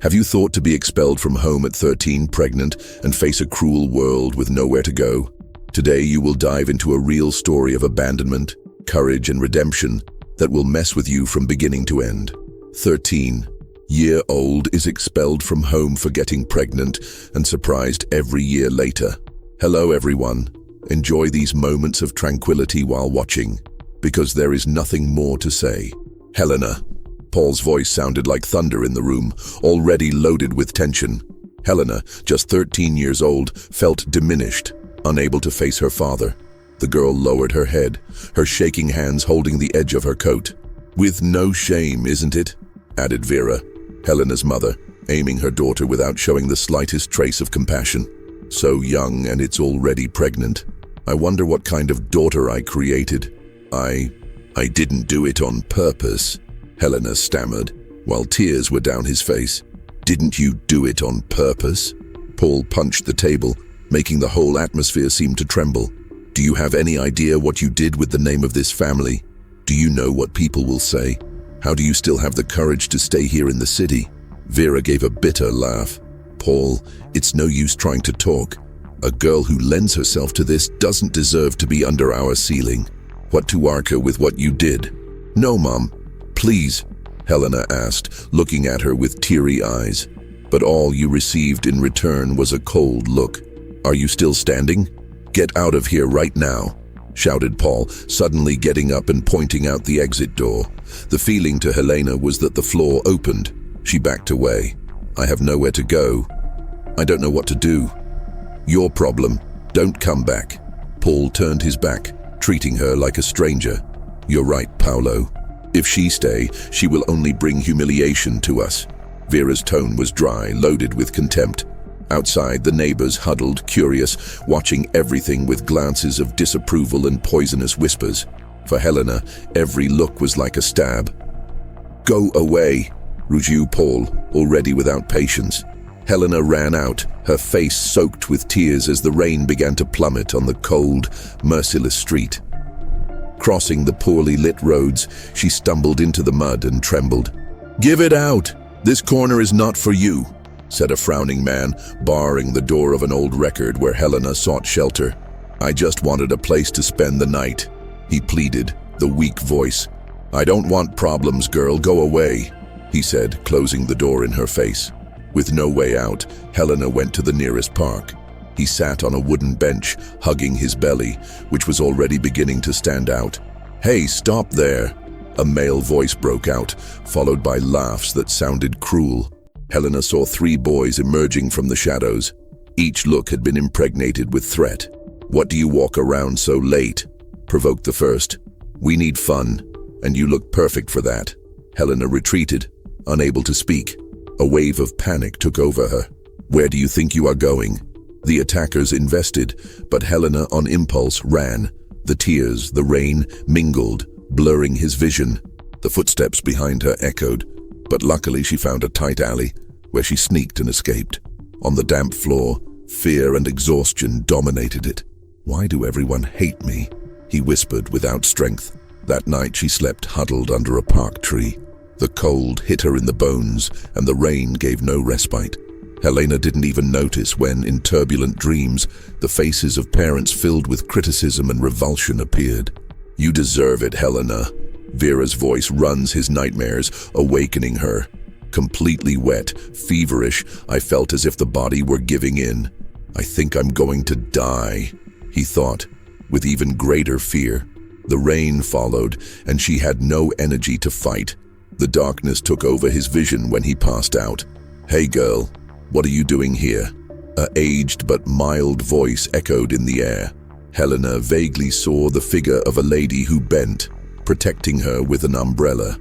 Have you thought to be expelled from home at 13, pregnant, and face a cruel world with nowhere to go? Today you will dive into a real story of abandonment, courage, and redemption that will mess with you from beginning to end. 13-year-old is expelled from home for getting pregnant and surprised every year later. Hello everyone. Enjoy these moments of tranquility while watching, because there is nothing more to say. Helena. Paul's voice sounded like thunder in the room, already loaded with tension. Helena, just 13 years old, felt diminished, unable to face her father. The girl lowered her head, her shaking hands holding the edge of her coat. "With no shame, isn't it?" added Vera, Helena's mother, aiming her daughter without showing the slightest trace of compassion. "So young and it's already pregnant. I wonder what kind of daughter I created. I didn't do it on purpose," Helena stammered, while tears were down his face. "Didn't you do it on purpose?" Paul punched the table, making the whole atmosphere seem to tremble. "Do you have any idea what you did with the name of this family? Do you know what people will say? How do you still have the courage to stay here in the city?" Vera gave a bitter laugh. "Paul, it's no use trying to talk. A girl who lends herself to this doesn't deserve to be under our ceiling. What to Arca with what you did?" "No, Mom. Please," Helena asked, looking at her with teary eyes. "But all you received in return was a cold look. Are you still standing? Get out of here right now," shouted Paul, suddenly getting up and pointing out the exit door. The feeling to Helena was that the floor opened. She backed away. "I have nowhere to go. I don't know what to do." "Your problem. Don't come back." Paul turned his back, treating her like a stranger. "You're right, Paolo. If she stay, she will only bring humiliation to us." Vera's tone was dry, loaded with contempt. Outside, the neighbors huddled, curious, watching everything with glances of disapproval and poisonous whispers. For Helena, every look was like a stab. "Go away," rugied Paul, already without patience. Helena ran out, her face soaked with tears as the rain began to plummet on the cold, merciless street. Crossing the poorly lit roads, she stumbled into the mud and trembled. "Give it out! This corner is not for you," said a frowning man, barring the door of an old record where Helena sought shelter. "I just wanted a place to spend the night," he pleaded, the weak voice. "I don't want problems, girl, go away," he said, closing the door in her face. With no way out, Helena went to the nearest park. He sat on a wooden bench, hugging his belly, which was already beginning to stand out. "Hey, stop there!" A male voice broke out, followed by laughs that sounded cruel. Helena saw 3 boys emerging from the shadows. Each look had been impregnated with threat. "What do you walk around so late?" provoked the first. "We need fun, and you look perfect for that." Helena retreated, unable to speak. A wave of panic took over her. "Where do you think you are going?" The attackers invested, but Helena on impulse ran. The tears, the rain, mingled, blurring his vision. The footsteps behind her echoed, but luckily she found a tight alley where she sneaked and escaped. On the damp floor, fear and exhaustion dominated it. "Why do everyone hate me?" he whispered without strength. That night she slept huddled under a park tree. The cold hit her in the bones, and the rain gave no respite. Helena didn't even notice when, in turbulent dreams, the faces of parents filled with criticism and revulsion appeared. "You deserve it, Helena." Vera's voice runs his nightmares, awakening her. Completely wet, feverish, I felt as if the body were giving in. "I think I'm going to die," he thought, with even greater fear. The rain followed, and she had no energy to fight. The darkness took over his vision when he passed out. "Hey girl, what are you doing here?" A aged but mild voice echoed in the air. Helena vaguely saw the figure of a lady who bent, protecting her with an umbrella.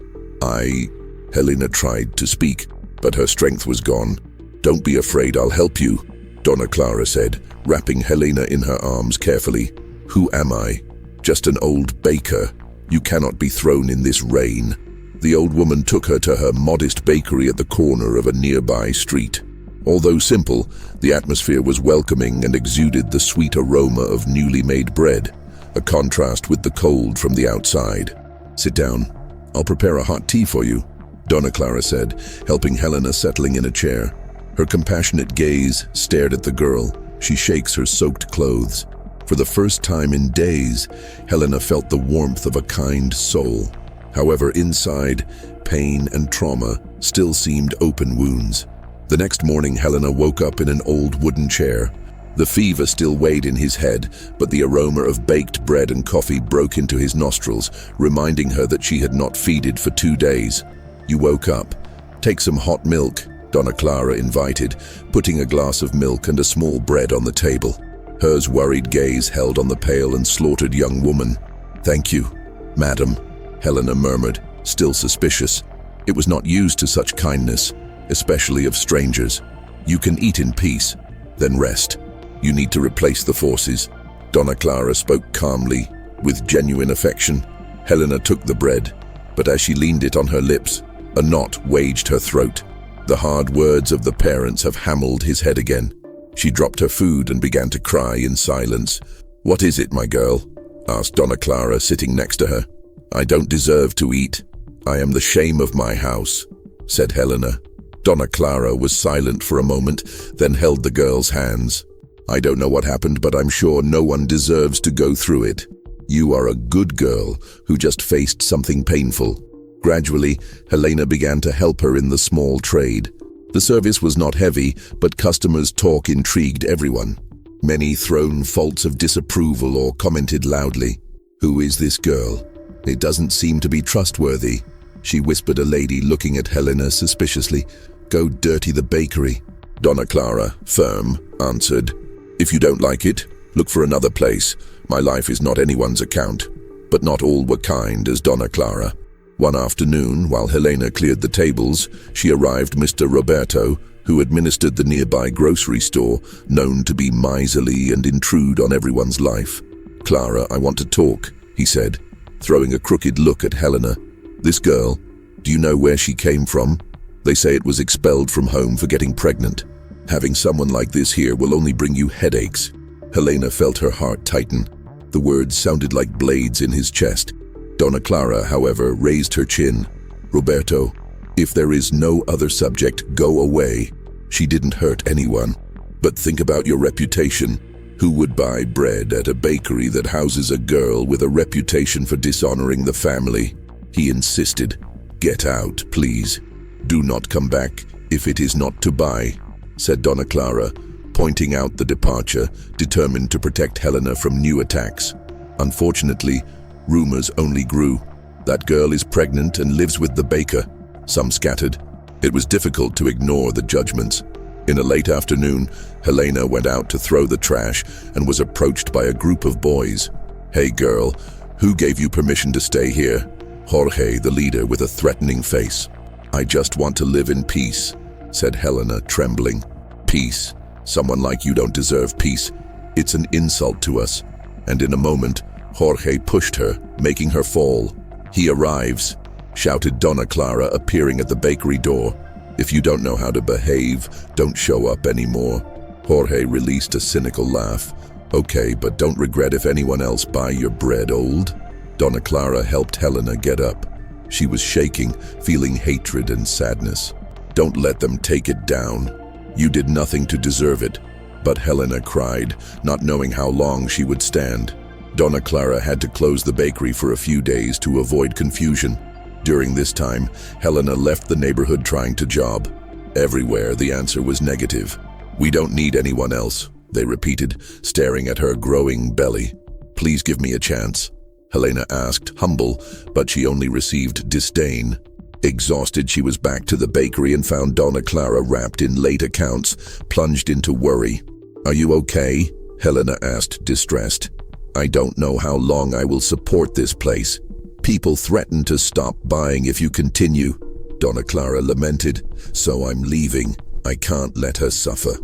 Helena tried to speak, but her strength was gone. "Don't be afraid, I'll help you," Donna Clara said, wrapping Helena in her arms carefully. "Who am I? Just an old baker. You cannot be thrown in this rain." The old woman took her to her modest bakery at the corner of a nearby street. Although simple, the atmosphere was welcoming and exuded the sweet aroma of newly made bread, a contrast with the cold from the outside. "Sit down. I'll prepare a hot tea for you." Donna Clara said, helping Helena settling in a chair. Her compassionate gaze stared at the girl. She shakes her soaked clothes. For the first time in days, Helena felt the warmth of a kind soul. However, inside, pain and trauma still seemed open wounds. The next morning, Helena woke up in an old wooden chair. The fever still weighed in his head, but the aroma of baked bread and coffee broke into his nostrils, reminding her that she had not feeded for 2 days. "You woke up. Take some hot milk," Donna Clara invited, putting a glass of milk and a small bread on the table. Hers worried gaze held on the pale and slaughtered young woman. "Thank you, madam," Helena murmured, still suspicious. It was not used to such kindness, especially of strangers. "You can eat in peace, then rest. You need to replace the forces." Donna Clara spoke calmly, with genuine affection. Helena took the bread, but as she leaned it on her lips, a knot waged her throat. The hard words of the parents have hammered his head again. She dropped her food and began to cry in silence. "What is it, my girl?" asked Donna Clara, sitting next to her. "I don't deserve to eat. I am the shame of my house," said Helena. Donna Clara was silent for a moment, then held the girl's hands. "I don't know what happened, but I'm sure no one deserves to go through it. You are a good girl who just faced something painful." Gradually, Helena began to help her in the small trade. The service was not heavy, but customers' talk intrigued everyone. Many thrown faults of disapproval or commented loudly. "Who is this girl? It doesn't seem to be trustworthy," she whispered a lady looking at Helena suspiciously. "Go dirty the bakery." Donna Clara, firm, answered, "If you don't like it, look for another place. My life is not anyone's account." But not all were kind as Donna Clara. One afternoon, while Helena cleared the tables, she arrived Mr. Roberto, who administered the nearby grocery store, known to be miserly and intrude on everyone's life. "Clara, I want to talk," he said, throwing a crooked look at Helena. "This girl, do you know where she came from? They say it was expelled from home for getting pregnant. Having someone like this here will only bring you headaches." Helena felt her heart tighten. The words sounded like blades in his chest. Donna Clara, however, raised her chin. "Roberto, if there is no other subject, go away. She didn't hurt anyone. But think about your reputation. Who would buy bread at a bakery that houses a girl with a reputation for dishonoring the family?" He insisted. "Get out, please. Do not come back if it is not to buy," said Donna Clara, pointing out the departure, determined to protect Helena from new attacks. Unfortunately, rumors only grew. "That girl is pregnant and lives with the baker," some scattered. It was difficult to ignore the judgments. In a late afternoon, Helena went out to throw the trash and was approached by a group of boys. "Hey girl, who gave you permission to stay here?" Jorge, the leader, with a threatening face. "I just want to live in peace," said Helena, trembling. "Peace? Someone like you don't deserve peace. It's an insult to us." And in a moment, Jorge pushed her, making her fall. "He arrives," shouted Donna Clara, appearing at the bakery door. "If you don't know how to behave, don't show up anymore." Jorge released a cynical laugh. "Okay, but don't regret if anyone else buy your bread, old." Donna Clara helped Helena get up. She was shaking, feeling hatred and sadness. "Don't let them take it down. You did nothing to deserve it." But Helena cried, not knowing how long she would stand. Donna Clara had to close the bakery for a few days to avoid confusion. During this time, Helena left the neighborhood trying to job. Everywhere, the answer was negative. "We don't need anyone else," they repeated, staring at her growing belly. "Please give me a chance," Helena asked, humble, but she only received disdain. Exhausted, she was back to the bakery and found Donna Clara wrapped in late accounts, plunged into worry. "Are you okay?" Helena asked, distressed. "I don't know how long I will support this place. People threaten to stop buying if you continue," Donna Clara lamented. "So I'm leaving. I can't let her suffer."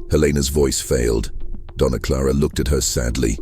Helena's voice failed. Donna Clara looked at her sadly.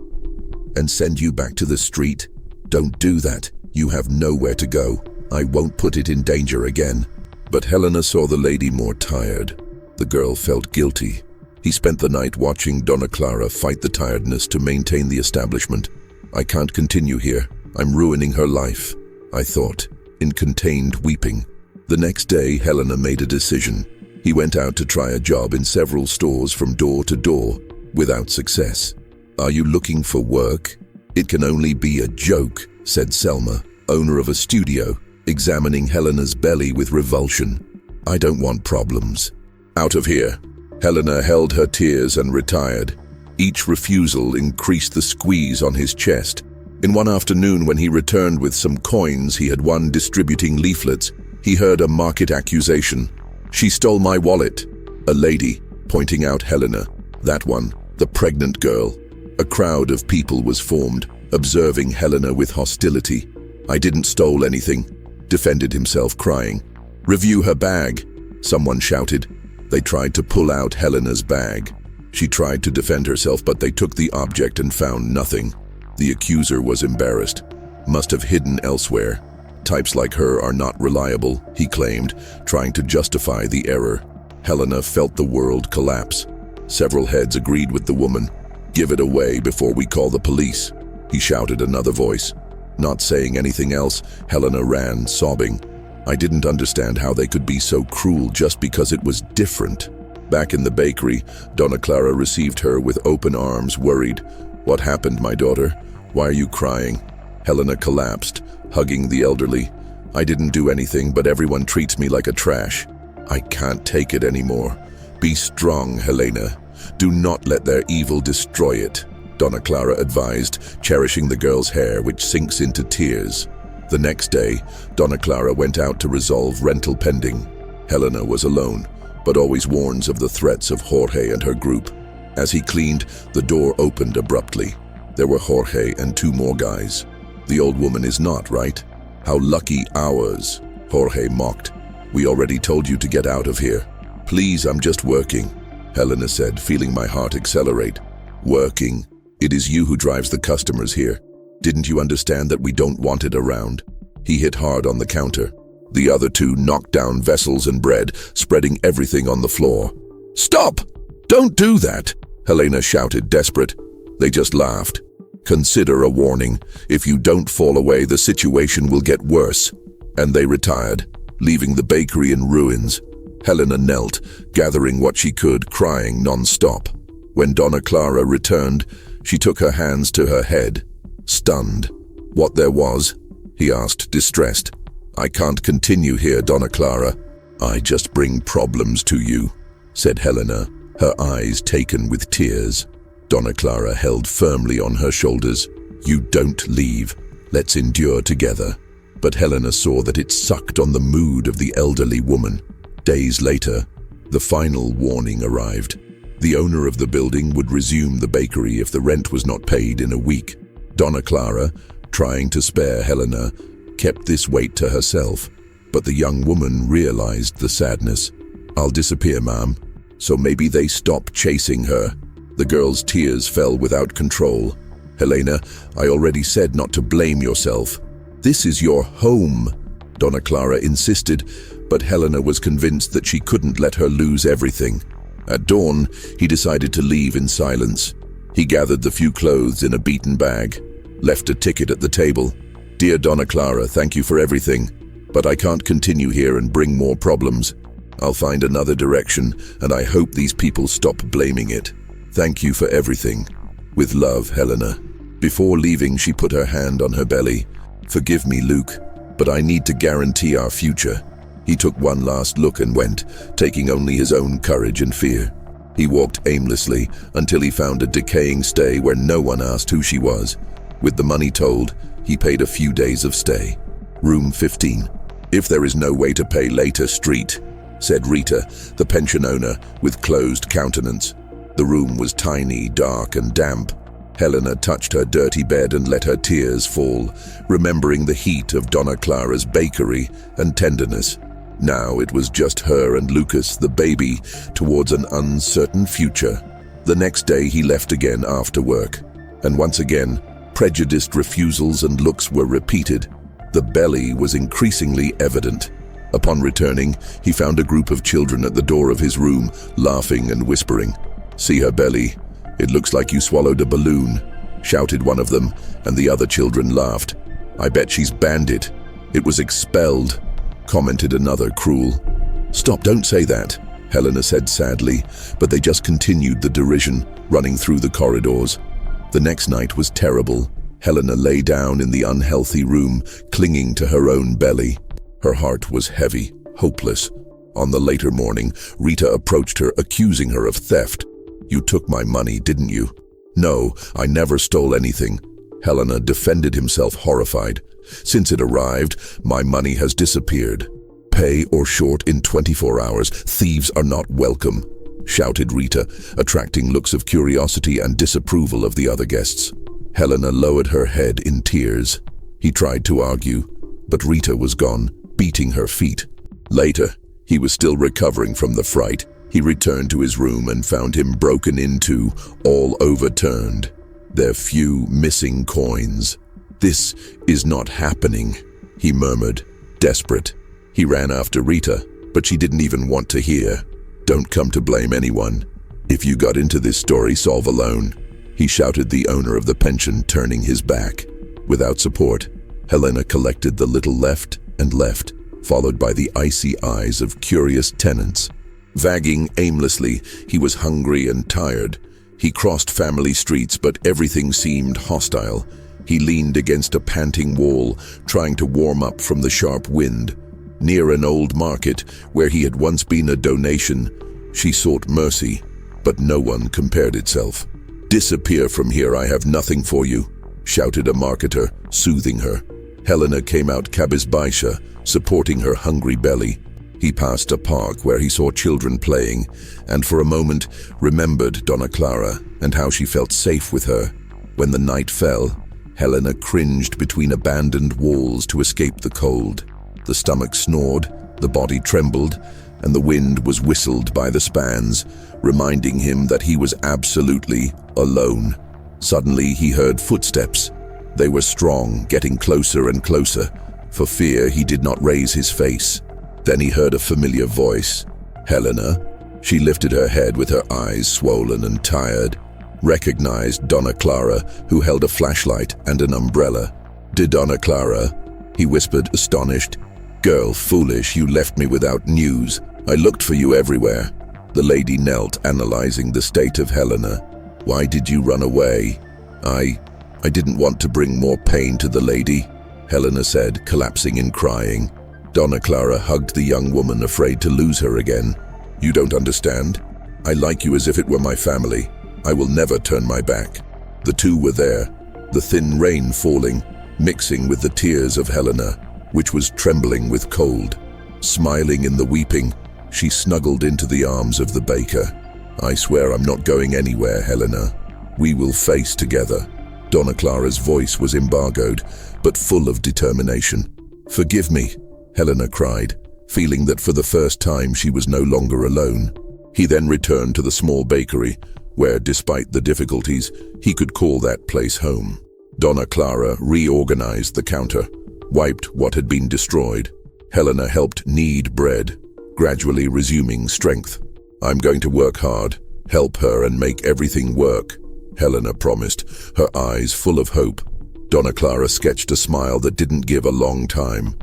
"And send you back to the street? Don't do that. You have nowhere to go. I won't put it in danger again." But Helena saw the lady more tired. The girl felt guilty. He spent the night watching Donna Clara fight the tiredness to maintain the establishment. "I can't continue here. I'm ruining her life," I thought. in contained weeping. The next day, Helena made a decision. He went out to try a job in several stores from door to door, without success. "Are you looking for work?" "It can only be a joke," said Selma, owner of a studio, examining Helena's belly with revulsion. "I don't want problems. Out of here." Helena held her tears and retired. Each refusal increased the squeeze on his chest. In one afternoon, when he returned with some coins he had won distributing leaflets, he heard a market accusation. "She stole my wallet." A lady, pointing out Helena. That one, the pregnant girl. A crowd of people was formed, observing Helena with hostility. "I didn't stole anything," defended himself, crying. "Review her bag," someone shouted. They tried to pull out Helena's bag. She tried to defend herself, but they took the object and found nothing. The accuser was embarrassed. "Must have hidden elsewhere. Types like her are not reliable," he claimed, trying to justify the error. Helena felt the world collapse. Several heads agreed with the woman. "Give it away before we call the police," he shouted, another voice. Not saying anything else, Helena ran, sobbing. "I didn't understand how they could be so cruel just because it was different." Back in the bakery, Donna Clara received her with open arms, worried. "What happened, my daughter? Why are you crying?" Helena collapsed, hugging the elderly. "I didn't do anything, but everyone treats me like a trash. I can't take it anymore." "Be strong, Helena. Do not let their evil destroy it," Donna Clara advised, cherishing the girl's hair, which sinks into tears. The next day, Donna Clara went out to resolve rental pending. Helena was alone, but always warns of the threats of Jorge and her group. As he cleaned, the door opened abruptly. There were Jorge and two more guys. "The old woman is not, right? How lucky ours," Jorge mocked. "We already told you to get out of here." "Please, I'm just working," Helena said, feeling my heart accelerate. "Working? It is you who drives the customers here. Didn't you understand that we don't want it around?" He hit hard on the counter. The other two knocked down vessels and bread, spreading everything on the floor. "Stop! Don't do that!" Helena shouted, desperate. They just laughed. "Consider a warning. If you don't fall away, the situation will get worse." And they retired, leaving the bakery in ruins. Helena knelt, gathering what she could, crying non-stop. When Donna Clara returned, she took her hands to her head, stunned. "What there was?" he asked, distressed. "I can't continue here, Donna Clara." "I just bring problems to you," said Helena, her eyes taken with tears. Donna Clara held firmly on her shoulders. "You don't leave. Let's endure together." But Helena saw that it sucked on the mood of the elderly woman. Days later, the final warning arrived. The owner of the building would resume the bakery if the rent was not paid in a week. Donna Clara, trying to spare Helena, kept this weight to herself. But the young woman realized the sadness. "I'll disappear, ma'am." So maybe they stopped chasing her. The girl's tears fell without control. "Helena, I already said not to blame yourself. This is your home," Donna Clara insisted, but Helena was convinced that she couldn't let her lose everything. At dawn, he decided to leave in silence. He gathered the few clothes in a beaten bag, left a ticket at the table. "Dear Donna Clara, thank you for everything, but I can't continue here and bring more problems. I'll find another direction, and I hope these people stop blaming it. Thank you for everything. With love, Helena." Before leaving, she put her hand on her belly. "Forgive me, Luke, but I need to guarantee our future." He took one last look and went, taking only his own courage and fear. He walked aimlessly until he found a decaying stay where no one asked who she was. With the money told, he paid a few days of stay. Room 15. "If there is no way to pay later, street," said Rita, the pension owner, with closed countenance. The room was tiny, dark, and damp. Helena touched her dirty bed and let her tears fall, remembering the heat of Donna Clara's bakery and tenderness. Now it was just her and Lucas, the baby, towards an uncertain future. The next day he left again after work, and once again, prejudiced refusals and looks were repeated. The belly was increasingly evident. Upon returning, he found a group of children at the door of his room, laughing and whispering. "See her belly? It looks like you swallowed a balloon," shouted one of them, and the other children laughed. "I bet she's bandit." It was expelled, commented another, cruel. Stop, don't say that, Helena said sadly, but they just continued the derision, running through the corridors. The next night was terrible. Helena lay down in the unhealthy room, clinging to her own belly. Her heart was heavy, hopeless. On the later morning, Rita approached her, accusing her of theft. You took my money, didn't you? No, I never stole anything. Helena defended himself, horrified. Since it arrived, my money has disappeared. Pay or short in 24 hours. Thieves are not welcome, shouted Rita, attracting looks of curiosity and disapproval of the other guests. Helena lowered her head in tears. He tried to argue, but Rita was gone, beating her feet. Later, he was still recovering from the fright. He returned to his room and found him broken into, all overturned. Their few missing coins. This is not happening, he murmured, desperate. He ran after Rita, but she didn't even want to hear. Don't come to blame anyone. If you got into this story, solve alone, he shouted, the owner of the pension turning his back. Without support, Helena collected the little left and left, followed by the icy eyes of curious tenants. Vagging aimlessly, he was hungry and tired. He crossed family streets, but everything seemed hostile. He leaned against a panting wall, trying to warm up from the sharp wind. Near an old market, where he had once been a donation, she sought mercy, but no one compared itself. Disappear from here, I have nothing for you, shouted a marketer, soothing her. Helena came out cabizbaisha, supporting her hungry belly. He passed a park where he saw children playing, and for a moment remembered Donna Clara and how she felt safe with her. When the night fell, Helena cringed between abandoned walls to escape the cold. The stomach snored, the body trembled, and the wind was whistled by the spans, reminding him that he was absolutely alone. Suddenly he heard footsteps. They were strong, getting closer and closer. For fear, he did not raise his face. Then he heard a familiar voice. Helena. She lifted her head with her eyes swollen and tired. Recognized Donna Clara, who held a flashlight and an umbrella. Did Donna Clara? He whispered, astonished. Girl, foolish, you left me without news. I looked for you everywhere. The lady knelt, analyzing the state of Helena. Why did you run away? I didn't want to bring more pain to the lady, Helena said, collapsing and crying. Donna Clara hugged the young woman, afraid to lose her again. You don't understand. I like you as if it were my family. I will never turn my back. The two were there, the thin rain falling, mixing with the tears of Helena, which was trembling with cold. Smiling in the weeping, she snuggled into the arms of the baker. I swear I'm not going anywhere, Helena. We will face together. Donna Clara's voice was embargoed, but full of determination. Forgive me, Helena cried, feeling that for the first time she was no longer alone. He then returned to the small bakery, where, despite the difficulties, he could call that place home. Donna Clara reorganized the counter, wiped what had been destroyed. Helena helped knead bread, gradually resuming strength. I'm going to work hard, help her and make everything work, Helena promised, her eyes full of hope. Donna Clara sketched a smile that didn't give a long time.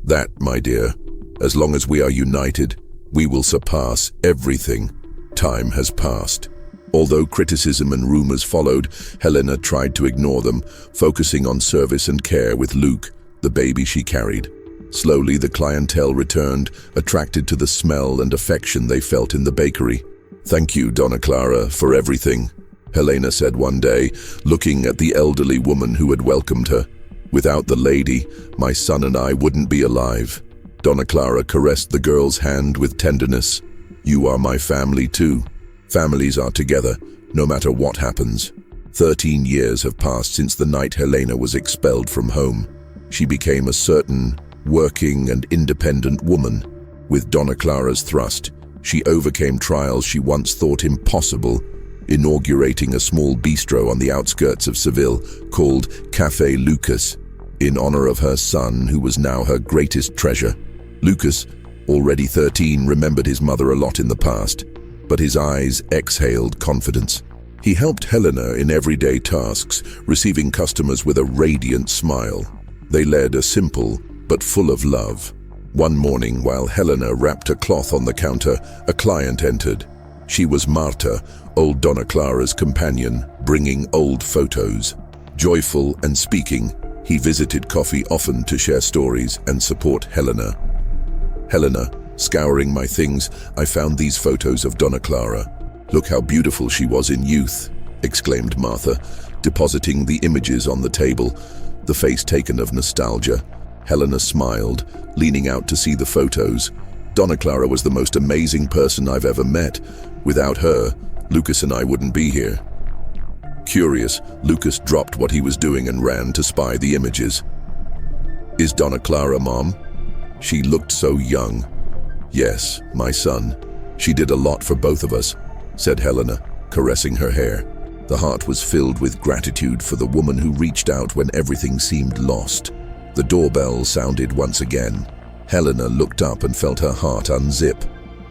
That, my dear, as long as we are united, we will surpass everything. Time has passed. Although criticism and rumors followed, Helena tried to ignore them, focusing on service and care with Luke, the baby she carried. Slowly, the clientele returned, attracted to the smell and affection they felt in the bakery. Thank you, Donna Clara, for everything, Helena said one day, looking at the elderly woman who had welcomed her. Without the lady, my son and I wouldn't be alive. Donna Clara caressed the girl's hand with tenderness. You are my family too. Families are together, no matter what happens. 13 years have passed since the night Helena was expelled from home. She became a certain, working and independent woman. With Donna Clara's thrust, she overcame trials she once thought impossible, inaugurating a small bistro on the outskirts of Seville called Café Lucas, in honor of her son, who was now her greatest treasure. Lucas, already 13, remembered his mother a lot in the past, but his eyes exhaled confidence. He helped Helena in everyday tasks, receiving customers with a radiant smile. They led a simple, but full of love. One morning, while Helena wrapped a cloth on the counter, a client entered. She was Marta, old Donna Clara's companion, bringing old photos. Joyful and speaking, he visited coffee often to share stories and support Helena. "Helena, scouring my things, I found these photos of Donna Clara. Look how beautiful she was in youth," exclaimed Martha, depositing the images on the table, the face taken of nostalgia. Helena smiled, leaning out to see the photos. "Donna Clara was the most amazing person I've ever met. Without her, Lucas and I wouldn't be here." Curious, Lucas dropped what he was doing and ran to spy the images. "Is Donna Clara, Mom? She looked so young." "Yes, my son. She did a lot for both of us," said Helena, caressing her hair. The heart was filled with gratitude for the woman who reached out when everything seemed lost. The doorbell sounded once again. Helena looked up and felt her heart unzip.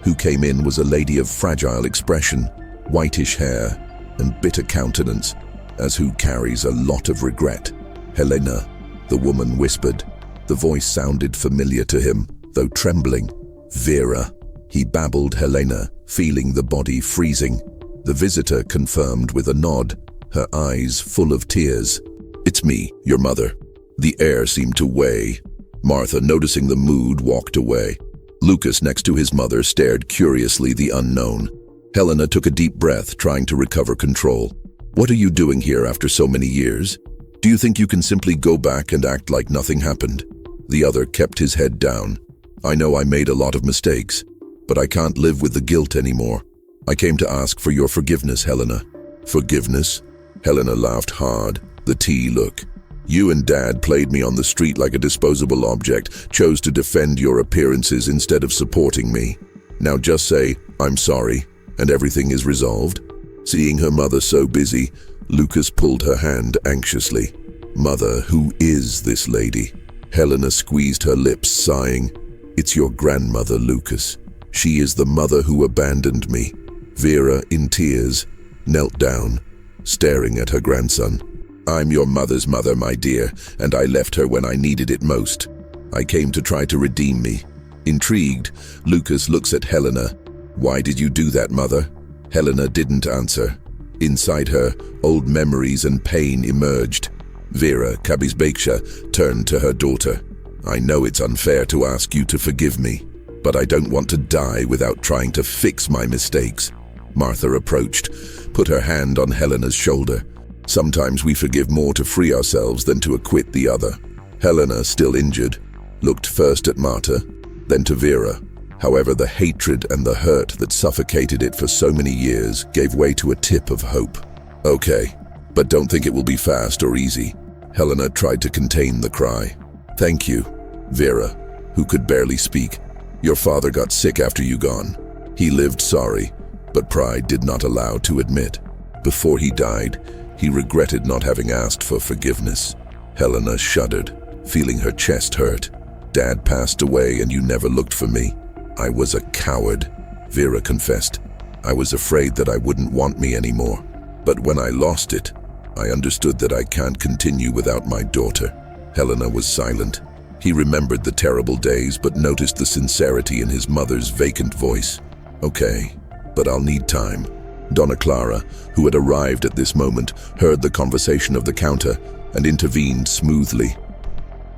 Who came in was a lady of fragile expression, whitish hair, and bitter countenance, as who carries a lot of regret. "Helena," the woman whispered. The voice sounded familiar to him, though trembling. "Vera," he babbled Helena, feeling the body freezing. The visitor confirmed with a nod, her eyes full of tears. "It's me, your mother." The air seemed to weigh. Martha, noticing the mood, walked away. Lucas, next to his mother, stared curiously the unknown. Helena took a deep breath, trying to recover control. "What are you doing here after so many years? Do you think you can simply go back and act like nothing happened?" The other kept his head down. "I know I made a lot of mistakes, but I can't live with the guilt anymore. I came to ask for your forgiveness, Helena." "Forgiveness?" Helena laughed hard, the tea look. "You and Dad played me on the street like a disposable object, chose to defend your appearances instead of supporting me. Now just say, 'I'm sorry,' and everything is resolved." Seeing her mother so busy, Lucas pulled her hand anxiously. "Mother, who is this lady?" Helena squeezed her lips, sighing. "It's your grandmother, Lucas. She is the mother who abandoned me." Vera, in tears, knelt down, staring at her grandson. "I'm your mother's mother, my dear, and I left her when I needed it most. I came to try to redeem me." Intrigued, Lucas looks at Helena. "Why did you do that, Mother?" Helena didn't answer. Inside her, old memories and pain emerged. Vera Kabizbaksha turned to her daughter. "I know it's unfair to ask you to forgive me, but I don't want to die without trying to fix my mistakes." Martha approached, put her hand on Helena's shoulder. "Sometimes we forgive more to free ourselves than to acquit the other." Helena, still injured, looked first at Marta, then to Vera. However, the hatred and the hurt that suffocated it for so many years gave way to a tip of hope. "Okay, but don't think it will be fast or easy." Helena tried to contain the cry. "Thank you." Vera, who could barely speak. "Your father got sick after you gone. He lived sorry, but pride did not allow to admit. Before he died, he regretted not having asked for forgiveness." Helena shuddered, feeling her chest hurt. "Dad passed away and you never looked for me." "I was a coward," Vera confessed. "I was afraid that I wouldn't want me anymore. But when I lost it, I understood that I can't continue without my daughter." Helena was silent. He remembered the terrible days, but noticed the sincerity in his mother's vacant voice. "Okay, but I'll need time." Donna Clara, who had arrived at this moment, heard the conversation of the counter and intervened smoothly.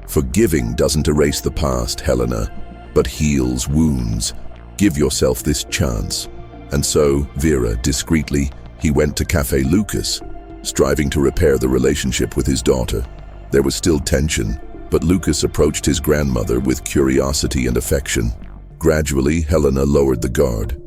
"Forgiving doesn't erase the past, Helena, but heals wounds. Give yourself this chance." And so, Vera, discreetly, he went to Cafe Lucas, striving to repair the relationship with his daughter. There was still tension, but Lucas approached his grandmother with curiosity and affection. Gradually, Helena lowered the guard.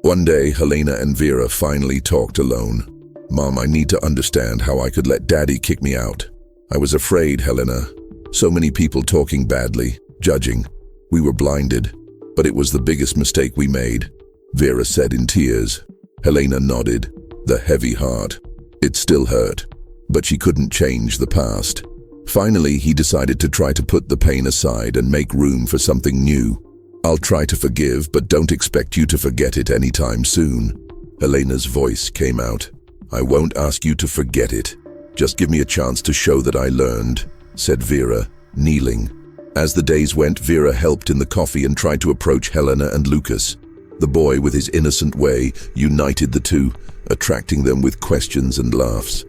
One day, Helena and Vera finally talked alone. "Mom, I need to understand how I could let Daddy kick me out. I was afraid, Helena. So many people talking badly, judging. We were blinded, but it was the biggest mistake we made," Vera said in tears. Helena nodded, the heavy heart. It still hurt, but she couldn't change the past. Finally, he decided to try to put the pain aside and make room for something new. "I'll try to forgive, but don't expect you to forget it anytime soon." Helena's voice came out. "I won't ask you to forget it. Just give me a chance to show that I learned," said Vera, kneeling. As the days went, Vera helped in the coffee and tried to approach Helena and Lucas. The boy, with his innocent way, united the two, attracting them with questions and laughs.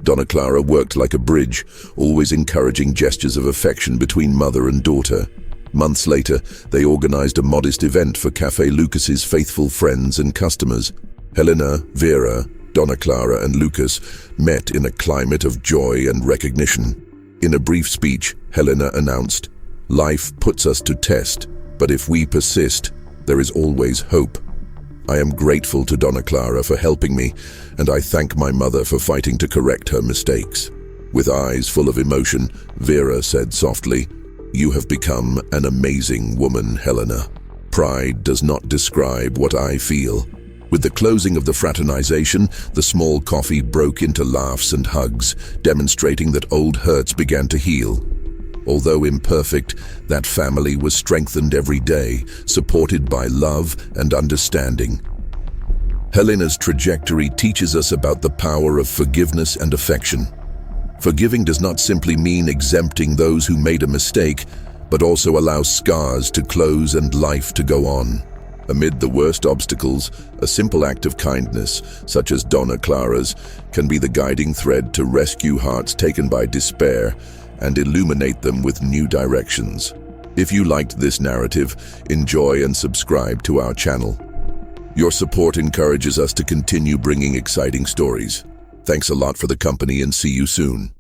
Donna Clara worked like a bridge, always encouraging gestures of affection between mother and daughter. Months later, they organized a modest event for Café Lucas's faithful friends and customers. Helena, Vera, Donna Clara, and Lucas met in a climate of joy and recognition. In a brief speech, Helena announced, "Life puts us to test, but if we persist, there is always hope. I am grateful to Donna Clara for helping me, and I thank my mother for fighting to correct her mistakes." With eyes full of emotion, Vera said softly, "You have become an amazing woman, Helena. Pride does not describe what I feel." With the closing of the fraternization, the small coffee broke into laughs and hugs, demonstrating that old hurts began to heal. Although imperfect, that family was strengthened every day, supported by love and understanding. Helena's trajectory teaches us about the power of forgiveness and affection. Forgiving does not simply mean exempting those who made a mistake, but also allows scars to close and life to go on. Amid the worst obstacles, a simple act of kindness, such as Donna Clara's, can be the guiding thread to rescue hearts taken by despair and illuminate them with new directions. If you liked this narrative, enjoy and subscribe to our channel. Your support encourages us to continue bringing exciting stories. Thanks a lot for the company and see you soon.